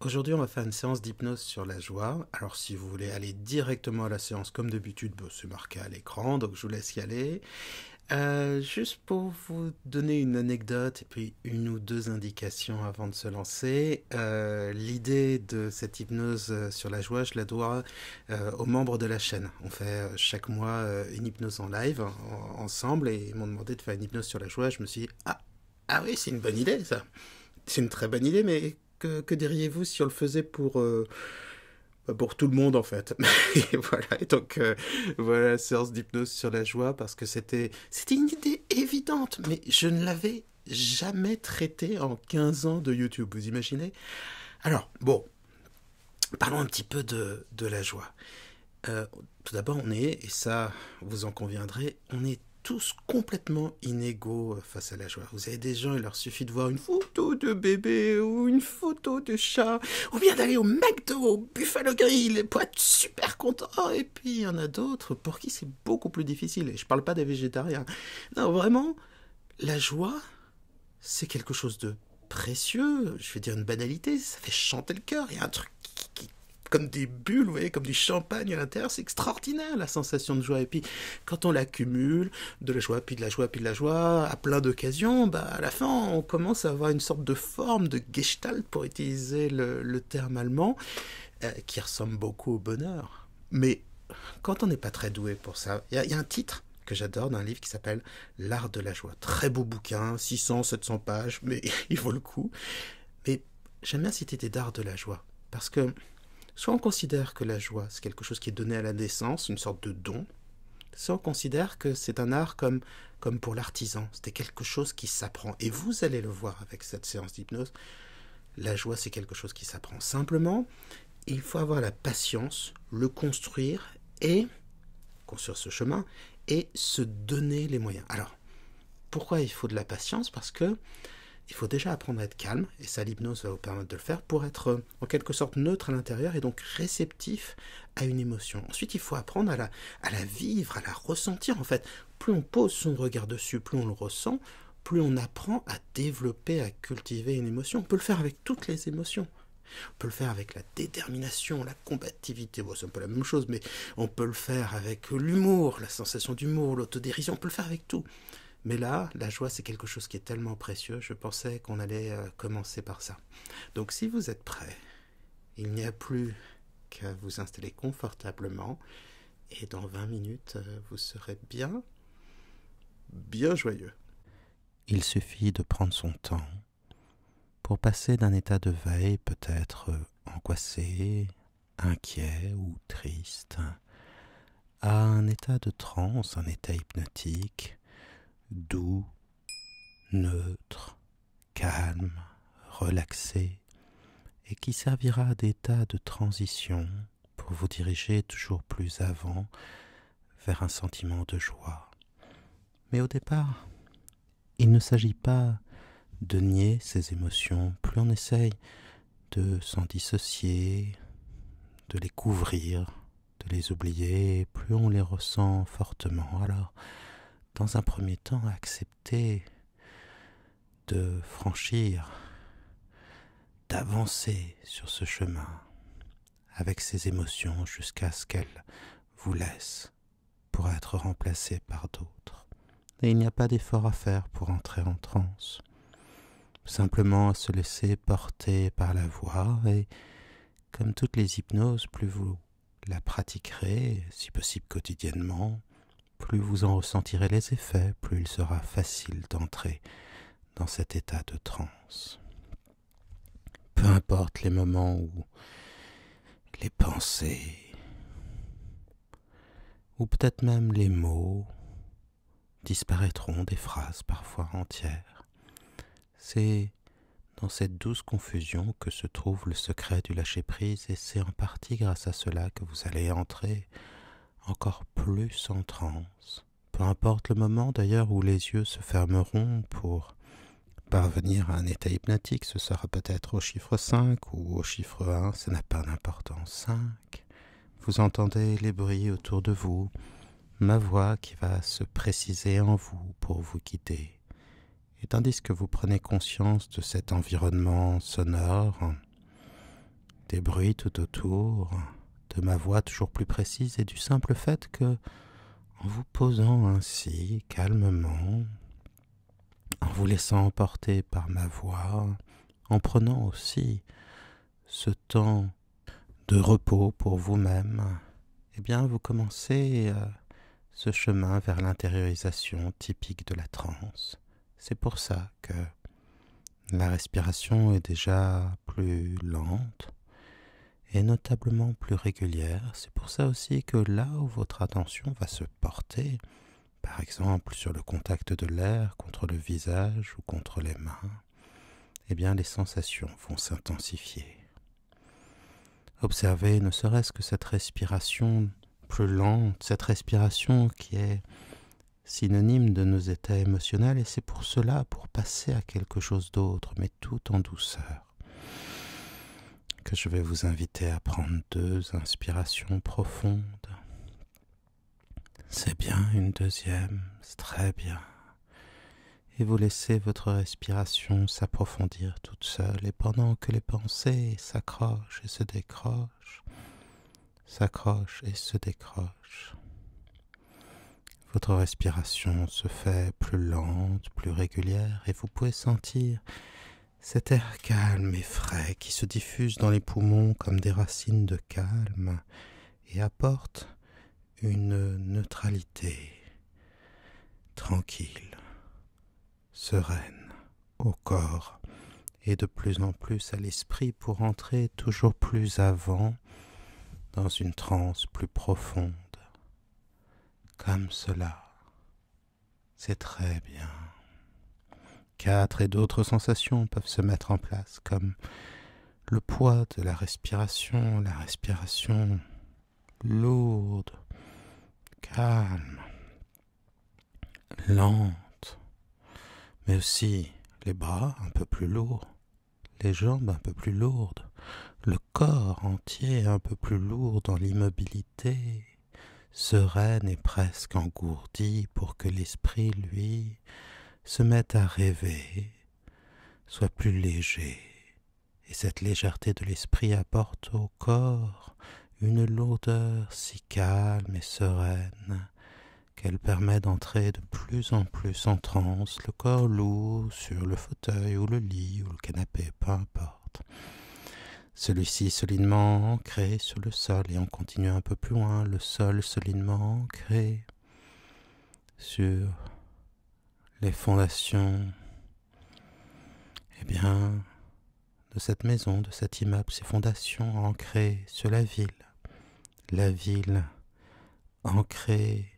Aujourd'hui, on va faire une séance d'hypnose sur la joie. Alors, si vous voulez aller directement à la séance comme d'habitude, c'est marqué à l'écran, donc je vous laisse y aller. Juste pour vous donner une anecdote et puis une ou deux indications avant de se lancer, l'idée de cette hypnose sur la joie, je la dois aux membres de la chaîne. On fait chaque mois une hypnose en live ensemble et ils m'ont demandé de faire une hypnose sur la joie. Je me suis dit, ah oui, c'est une bonne idée ça. C'est une très bonne idée, mais que diriez-vous si on le faisait pour tout le monde en fait. Et voilà, et donc voilà, séance d'hypnose sur la joie parce que c'était une idée évidente, mais je ne l'avais jamais traitée en 15 ans de YouTube, vous imaginez? Alors, bon, parlons un petit peu de la joie. Tout d'abord, et ça vous en conviendrez, on est tous complètement inégaux face à la joie. Vous avez des gens, il leur suffit de voir une photo de bébé ou une photo de chat, ou bien d'aller au McDo, au Buffalo Grill, pour être super content. Et puis il y en a d'autres pour qui c'est beaucoup plus difficile. Et je parle pas des végétariens. Non, vraiment, la joie, c'est quelque chose de précieux. Je vais dire une banalité, ça fait chanter le cœur. Il y a un truc qui comme des bulles, vous voyez, comme du champagne à l'intérieur, c'est extraordinaire la sensation de joie. Et puis quand on l'accumule, de la joie, puis de la joie, puis de la joie, à plein d'occasions, à la fin on commence à avoir une sorte de forme de gestalt, pour utiliser le terme allemand, qui ressemble beaucoup au bonheur. Mais quand on n'est pas très doué pour ça, il y a un titre que j'adore d'un livre qui s'appelle L'art de la joie. Très beau bouquin, 600, 700 pages, mais il vaut le coup. Mais j'aime bien citer d'art de la joie, parce que soit on considère que la joie, c'est quelque chose qui est donné à la naissance, une sorte de don, soit on considère que c'est un art comme pour l'artisan, c'était quelque chose qui s'apprend. Et vous allez le voir avec cette séance d'hypnose, la joie, c'est quelque chose qui s'apprend. Simplement, il faut avoir la patience, le construire ce chemin, et se donner les moyens. Alors, pourquoi il faut de la patience? Parce que il faut déjà apprendre à être calme, et ça, l'hypnose va vous permettre de le faire, pour être en quelque sorte neutre à l'intérieur et donc réceptif à une émotion. Ensuite, il faut apprendre à la vivre, à la ressentir. En fait, plus on pose son regard dessus, plus on le ressent, plus on apprend à développer, à cultiver une émotion. On peut le faire avec toutes les émotions. On peut le faire avec la détermination, la combativité, c'est un peu la même chose, mais on peut le faire avec l'humour, la sensation d'humour, l'autodérision, on peut le faire avec tout. Mais là, la joie, c'est quelque chose qui est tellement précieux, je pensais qu'on allait commencer par ça. Donc si vous êtes prêts, il n'y a plus qu'à vous installer confortablement, et dans 20 minutes, vous serez bien joyeux. Il suffit de prendre son temps pour passer d'un état de veille peut-être angoissé, inquiet ou triste, à un état de transe, un état hypnotique, doux, neutre, calme, relaxé, et qui servira d'état de transition pour vous diriger toujours plus avant vers un sentiment de joie. Mais au départ, il ne s'agit pas de nier ces émotions. Plus on essaye de s'en dissocier, de les couvrir, de les oublier, plus on les ressent fortement. Alors, dans un premier temps, accepter de franchir, d'avancer sur ce chemin avec ces émotions jusqu'à ce qu'elles vous laissent pour être remplacées par d'autres. Et il n'y a pas d'effort à faire pour entrer en transe. Simplement à se laisser porter par la voix, et comme toutes les hypnoses, plus vous la pratiquerez, si possible quotidiennement, plus vous en ressentirez les effets, plus il sera facile d'entrer dans cet état de transe. Peu importe les moments où les pensées, ou peut-être même les mots, disparaîtront des phrases parfois entières. C'est dans cette douce confusion que se trouve le secret du lâcher-prise, et c'est en partie grâce à cela que vous allez entrer encore plus en transe. Peu importe le moment d'ailleurs où les yeux se fermeront pour parvenir à un état hypnotique, ce sera peut-être au chiffre 5 ou au chiffre 1, ça n'a pas d'importance. 5. Vous entendez les bruits autour de vous, ma voix qui va se préciser en vous pour vous guider. Et tandis que vous prenez conscience de cet environnement sonore, des bruits tout autour, de ma voix toujours plus précise et du simple fait que, en vous posant ainsi, calmement, en vous laissant emporter par ma voix, en prenant aussi ce temps de repos pour vous-même, eh bien vous commencez ce chemin vers l'intériorisation typique de la transe. C'est pour ça que la respiration est déjà plus lente et notablement plus régulière. C'est pour ça aussi que là où votre attention va se porter, par exemple sur le contact de l'air contre le visage ou contre les mains, eh bien les sensations vont s'intensifier. Observez ne serait-ce que cette respiration plus lente, cette respiration qui est synonyme de nos états émotionnels, et c'est pour cela, pour passer à quelque chose d'autre, mais tout en douceur, que je vais vous inviter à prendre 2 inspirations profondes. C'est bien, une deuxième, c'est très bien. Et vous laissez votre respiration s'approfondir toute seule, et pendant que les pensées s'accrochent et se décrochent, s'accrochent et se décrochent, votre respiration se fait plus lente, plus régulière, et vous pouvez sentir cet air calme et frais qui se diffuse dans les poumons comme des racines de calme et apporte une neutralité tranquille, sereine au corps et de plus en plus à l'esprit pour entrer toujours plus avant dans une transe plus profonde. Comme cela, c'est très bien. 4 et d'autres sensations peuvent se mettre en place, comme le poids de la respiration lourde, calme, lente, mais aussi les bras un peu plus lourds, les jambes un peu plus lourdes, le corps entier un peu plus lourd dans l'immobilité, sereine et presque engourdie pour que l'esprit, lui, se mette à rêver, soit plus léger. Et cette légèreté de l'esprit apporte au corps une lourdeur si calme et sereine qu'elle permet d'entrer de plus en plus en transe, le corps lourd sur le fauteuil ou le lit ou le canapé, peu importe. Celui-ci solidement ancré sur le sol, et on continue un peu plus loin, le sol solidement ancré sur les fondations, eh bien, de cette maison, de cet immeuble, ces fondations ancrées sur la ville ancrée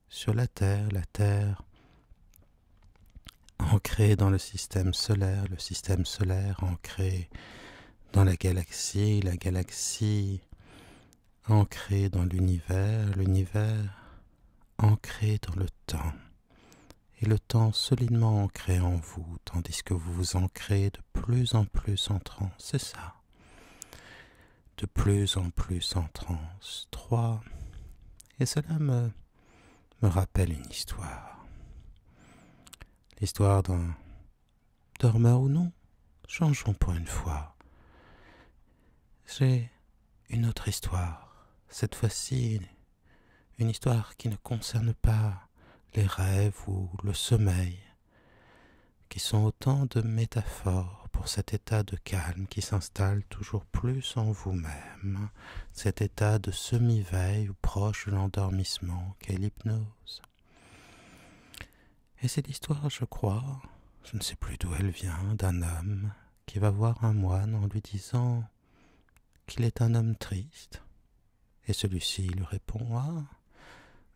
sur la terre ancrée dans le système solaire ancrée dans la galaxie ancrée dans l'univers ancré dans le temps, et le temps solidement ancré en vous, tandis que vous vous ancrez de plus en plus en transe, c'est ça, de plus en plus en transe. 3, et cela me rappelle une histoire. L'histoire d'un dormeur ou non, changeons pour une fois. J'ai une autre histoire, cette fois-ci une histoire qui ne concerne pas les rêves ou le sommeil, qui sont autant de métaphores pour cet état de calme qui s'installe toujours plus en vous-même, cet état de semi-veille ou proche de l'endormissement qu'est l'hypnose. Et c'est l'histoire, je crois, je ne sais plus d'où elle vient, d'un homme qui va voir un moine en lui disant qu'il est un homme triste. Et celui-ci lui répond « Ah,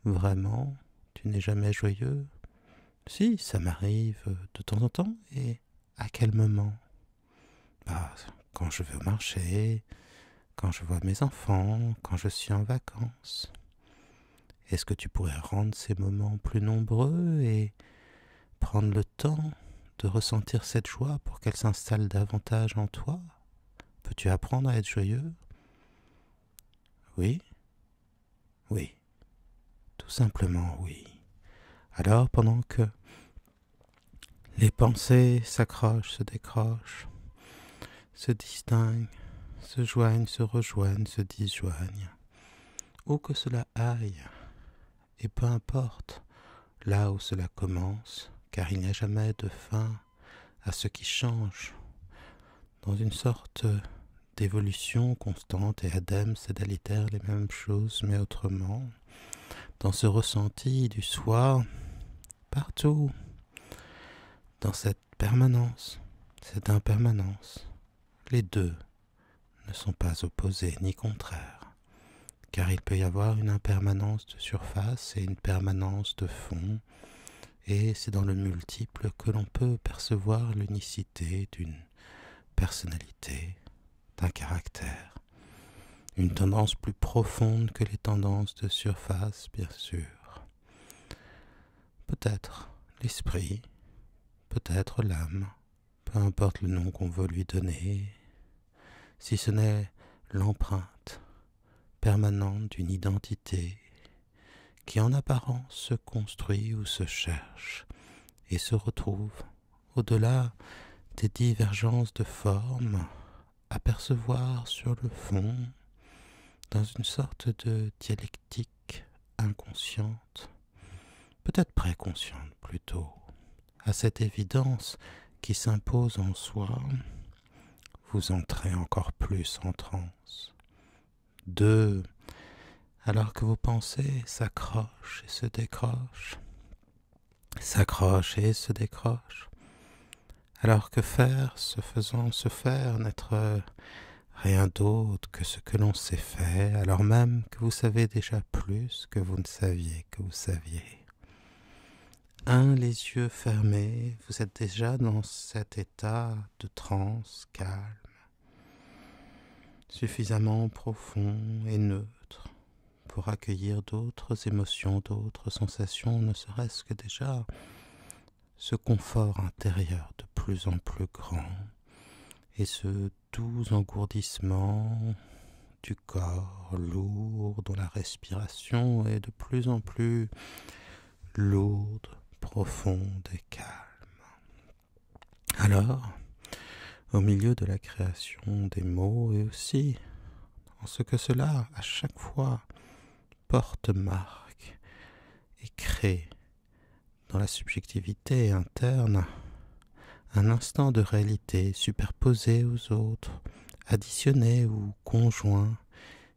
vraiment, tu n'es jamais joyeux ?»« Si, ça m'arrive de temps en temps. Et à quel moment ?»« Quand je vais au marché, quand je vois mes enfants, quand je suis en vacances. » Est-ce que tu pourrais rendre ces moments plus nombreux et prendre le temps de ressentir cette joie pour qu'elle s'installe davantage en toi? Peux-tu apprendre à être joyeux? Oui? Oui. Tout simplement oui. Alors, pendant que les pensées s'accrochent, se décrochent, se distinguent, se joignent, se rejoignent, se disjoignent, où que cela aille, et peu importe là où cela commence, car il n'y a jamais de fin à ce qui change, dans une sorte d'évolution constante et adem, sédalitaire, les mêmes choses, mais autrement, dans ce ressenti du soi, partout, dans cette permanence, cette impermanence. Les deux ne sont pas opposés ni contraires, car il peut y avoir une impermanence de surface et une permanence de fond, et c'est dans le multiple que l'on peut percevoir l'unicité d'une personnalité, d'un caractère, une tendance plus profonde que les tendances de surface, bien sûr. Peut-être l'esprit, peut-être l'âme, peu importe le nom qu'on veut lui donner, si ce n'est l'empreinte permanente d'une identité qui en apparence se construit ou se cherche et se retrouve au-delà des divergences de formes à percevoir sur le fond dans une sorte de dialectique inconsciente, peut-être préconsciente plutôt, à cette évidence qui s'impose en soi, vous entrez encore plus en transe. 2. Alors que vos pensées s'accrochent et se décrochent, s'accrochent et se décrochent, alors que faire, se faisant se faire, n'être rien d'autre que ce que l'on s'est fait, alors même que vous savez déjà plus que vous ne saviez que vous saviez. Les yeux fermés, vous êtes déjà dans cet état de transe calme, suffisamment profond et neutre pour accueillir d'autres émotions, d'autres sensations, ne serait-ce que déjà ce confort intérieur de plus en plus grand et ce doux engourdissement du corps lourd dont la respiration est de plus en plus lourde, profonde et calme. Alors, au milieu de la création des mots et aussi en ce que cela, à chaque fois, porte marque et crée dans la subjectivité interne un instant de réalité superposé aux autres, additionné ou conjoint,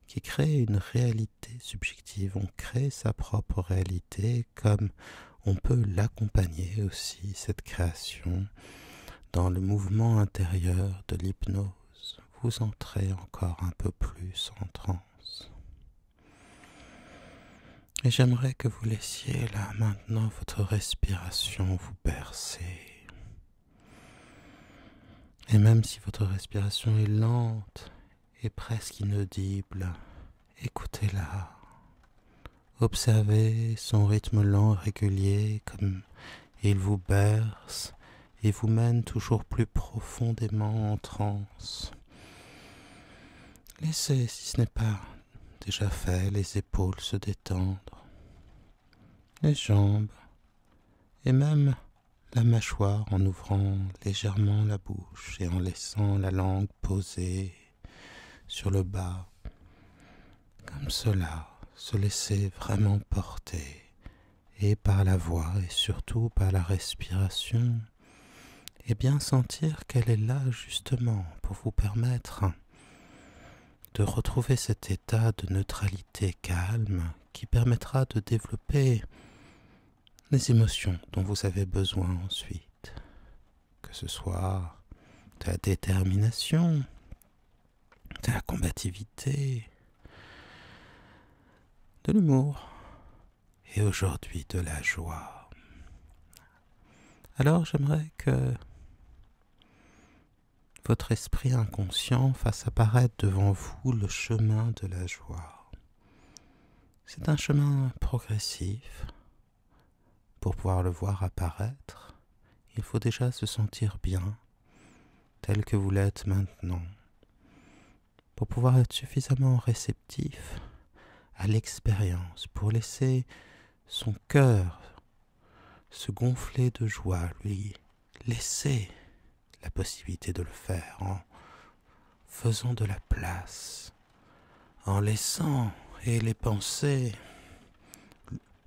qui crée une réalité subjective. On crée sa propre réalité comme on peut l'accompagner aussi, cette création, dans le mouvement intérieur de l'hypnose. Vous entrez encore un peu plus en transe. Et j'aimerais que vous laissiez là maintenant votre respiration vous bercer. Et même si votre respiration est lente et presque inaudible, écoutez-la. Observez son rythme lent et régulier comme il vous berce et vous mène toujours plus profondément en transe. Laissez, si ce n'est pas déjà fait, les épaules se détendre, les jambes et même la mâchoire en ouvrant légèrement la bouche et en laissant la langue posée sur le bas. Comme cela, se laisser vraiment porter, et par la voix et surtout par la respiration, et bien sentir qu'elle est là justement pour vous permettre de retrouver cet état de neutralité calme qui permettra de développer les émotions dont vous avez besoin ensuite, que ce soit de la détermination, de la combativité, de l'humour et aujourd'hui de la joie. Alors j'aimerais que votre esprit inconscient fasse apparaître devant vous le chemin de la joie. C'est un chemin progressif. Pour pouvoir le voir apparaître, il faut déjà se sentir bien, tel que vous l'êtes maintenant, pour pouvoir être suffisamment réceptif à l'expérience, pour laisser son cœur se gonfler de joie, lui laisser la possibilité de le faire en faisons de la place, en laissant et les pensées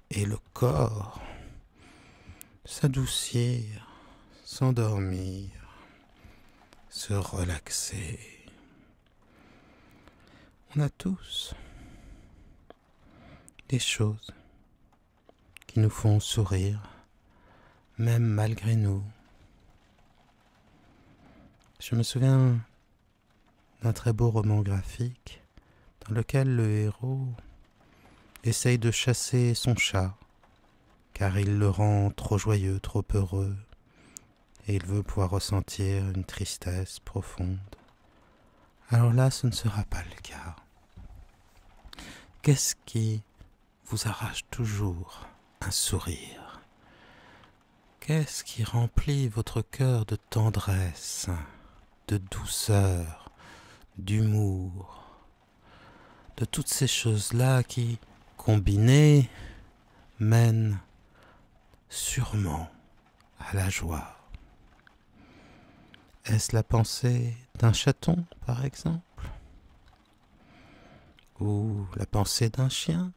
et le corps s'adoucir, s'endormir, se relaxer. On a tous des choses qui nous font sourire, même malgré nous. Je me souviens d'un très beau roman graphique dans lequel le héros essaye de chasser son chat car il le rend trop joyeux, trop heureux et il veut pouvoir ressentir une tristesse profonde. Alors là, ce ne sera pas le cas. Qu'est-ce qui vous arrache toujours un sourire? Qu'est-ce qui remplit votre cœur de tendresse, de douceur, d'humour, de toutes ces choses-là qui, combinées, mènent sûrement à la joie? Est-ce la pensée d'un chaton, par exemple? Ou la pensée d'un chien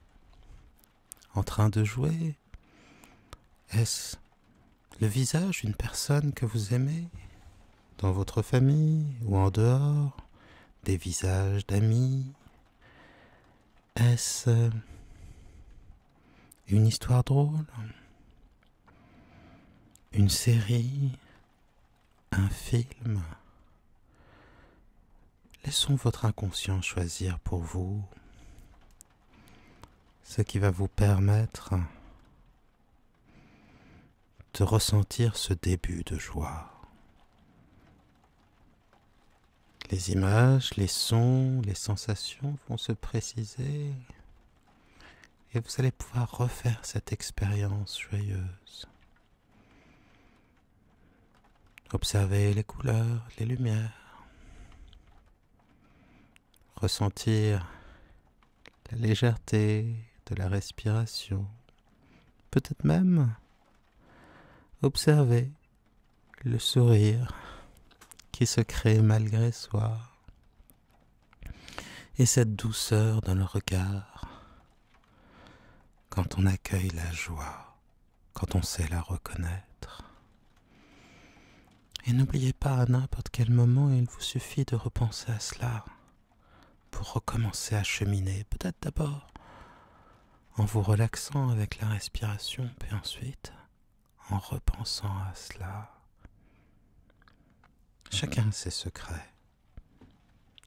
en train de jouer? Est-ce le visage d'une personne que vous aimez, dans votre famille ou en dehors, des visages d'amis? Est-ce une histoire drôle, une série, un film? Laissons votre inconscient choisir pour vous ce qui va vous permettre de ressentir ce début de joie. Les images, les sons, les sensations vont se préciser et vous allez pouvoir refaire cette expérience joyeuse. Observez les couleurs, les lumières, ressentir la légèreté de la respiration, peut-être même observer le sourire qui se crée malgré soi et cette douceur dans le regard quand on accueille la joie, quand on sait la reconnaître. Et n'oubliez pas, à n'importe quel moment, il vous suffit de repenser à cela pour recommencer à cheminer, peut-être d'abord en vous relaxant avec la respiration, puis ensuite en repensant à cela. Chacun a ses secrets.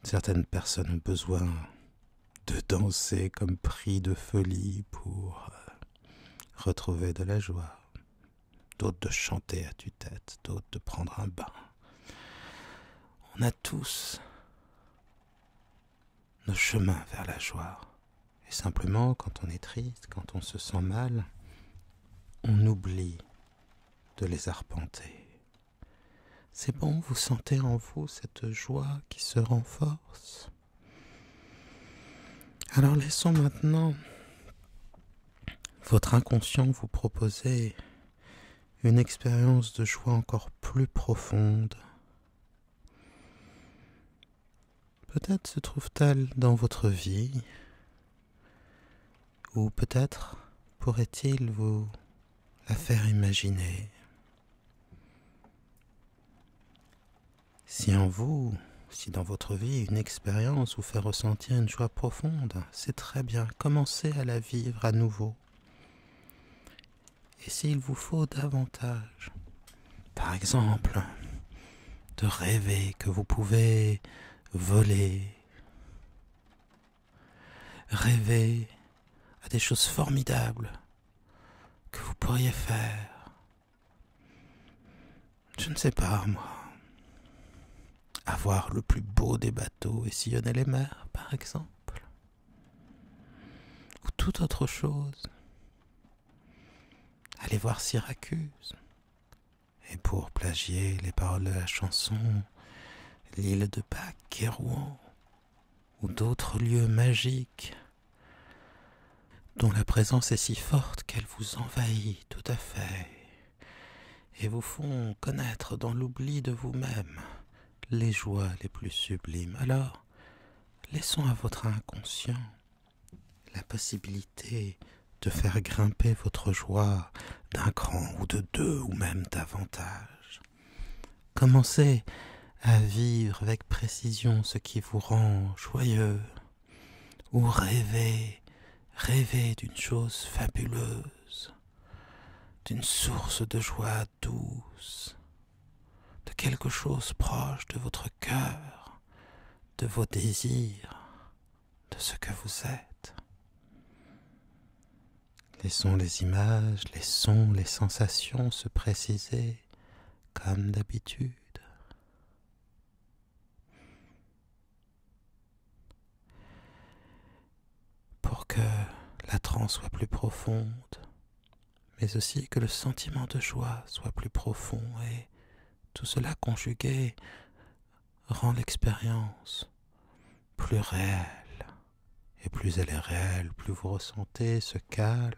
Certaines personnes ont besoin de danser comme pris de folie pour retrouver de la joie. D'autres de chanter à tue-tête, d'autres de prendre un bain. On a tous nos chemins vers la joie. Et simplement, quand on est triste, quand on se sent mal, on oublie de les arpenter. C'est bon, vous sentez en vous cette joie qui se renforce. Alors laissons maintenant votre inconscient vous proposer une expérience de joie encore plus profonde. Peut-être se trouve-t-elle dans votre vie, ou peut-être pourrait-il vous la faire imaginer. Si dans votre vie, une expérience vous fait ressentir une joie profonde, c'est très bien, commencez à la vivre à nouveau. Et s'il vous faut davantage, par exemple, de rêver que vous pouvez voler, rêver à des choses formidables que vous pourriez faire, je ne sais pas moi, avoir le plus beau des bateaux et sillonner les mers, par exemple, ou toute autre chose. Allez voir Syracuse, et pour plagier les paroles de la chanson, l'île de Pâques et Rouen, ou d'autres lieux magiques, dont la présence est si forte qu'elle vous envahit tout à fait, et vous font connaître dans l'oubli de vous-même les joies les plus sublimes. Alors, laissons à votre inconscient la possibilité de faire grimper votre joie d'un cran ou de deux ou même davantage. Commencez à vivre avec précision ce qui vous rend joyeux ou rêvez d'une chose fabuleuse, d'une source de joie douce, de quelque chose proche de votre cœur, de vos désirs, de ce que vous êtes. Laissons les images, les sons, les sensations se préciser comme d'habitude. Pour que la transe soit plus profonde, mais aussi que le sentiment de joie soit plus profond, et tout cela conjugué rend l'expérience plus réelle. Et plus elle est réelle, plus vous ressentez ce calme,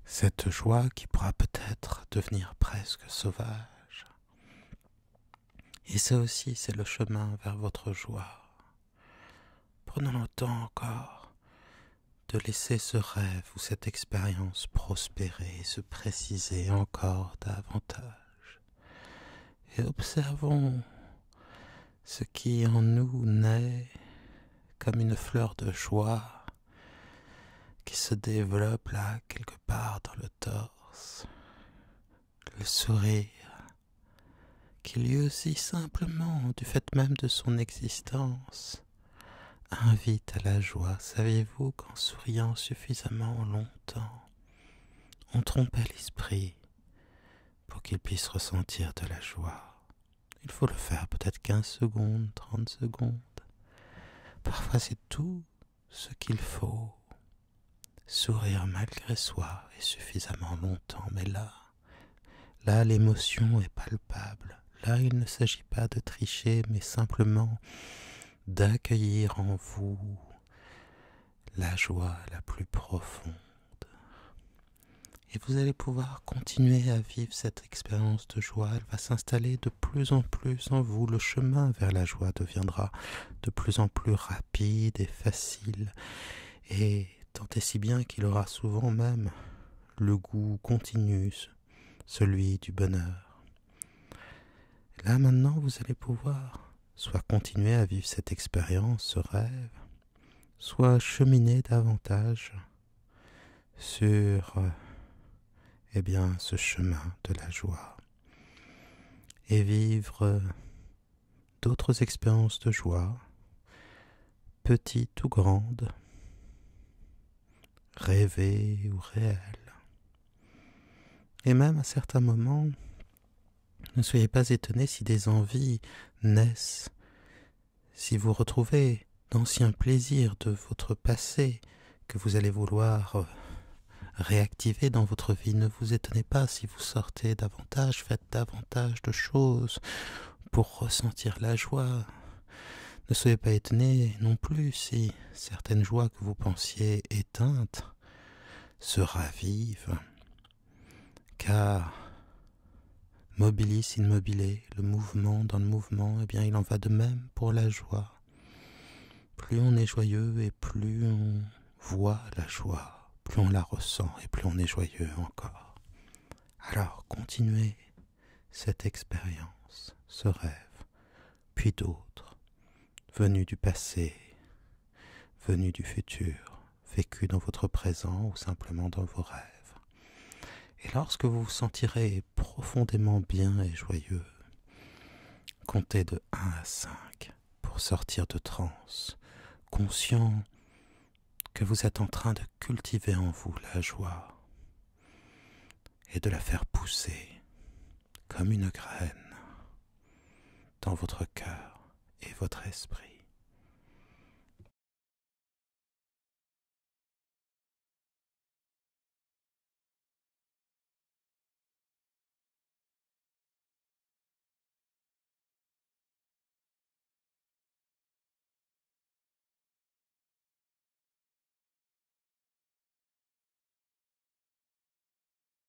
cette joie qui pourra peut-être devenir presque sauvage. Et ça aussi, c'est le chemin vers votre joie. Prenons le temps encore de laisser ce rêve ou cette expérience prospérer et se préciser encore davantage. Et observons ce qui en nous naît comme une fleur de joie qui se développe là quelque part dans le torse. Le sourire qui lui aussi simplement, du fait même de son existence, invite à la joie. Saviez-vous qu'en souriant suffisamment longtemps, on trompait l'esprit pour qu'il puisse ressentir de la joie? Il faut le faire peut-être 15 secondes, 30 secondes. Parfois c'est tout ce qu'il faut. Sourire malgré soi et suffisamment longtemps, mais là l'émotion est palpable. Là il ne s'agit pas de tricher, mais simplement d'accueillir en vous la joie la plus profonde. Et vous allez pouvoir continuer à vivre cette expérience de joie. Elle va s'installer de plus en plus en vous. Le chemin vers la joie deviendra de plus en plus rapide et facile. Et tant et si bien qu'il aura souvent même le goût continu, celui du bonheur. Là maintenant, vous allez pouvoir soit continuer à vivre cette expérience, ce rêve, soit cheminer davantage sur ce chemin de la joie et vivre d'autres expériences de joie, petites ou grandes, rêvées ou réelles. Et même à certains moments, ne soyez pas étonnés si des envies naissent, si vous retrouvez d'anciens plaisirs de votre passé que vous allez vouloir réactiver dans votre vie. Ne vous étonnez pas si vous sortez davantage, faites davantage de choses pour ressentir la joie. Ne soyez pas étonnés non plus si certaines joies que vous pensiez éteintes se ravivent, car mobilis in mobile, le mouvement dans le mouvement, il en va de même pour la joie. Plus on est joyeux et plus on voit la joie, plus on la ressent et plus on est joyeux encore. Alors continuez cette expérience, ce rêve, puis d'autres, venus du passé, venus du futur, vécus dans votre présent ou simplement dans vos rêves. Et lorsque vous vous sentirez profondément bien et joyeux, comptez de 1 à 5 pour sortir de transe, conscient que vous êtes en train de cultiver en vous la joie et de la faire pousser comme une graine dans votre cœur et votre esprit.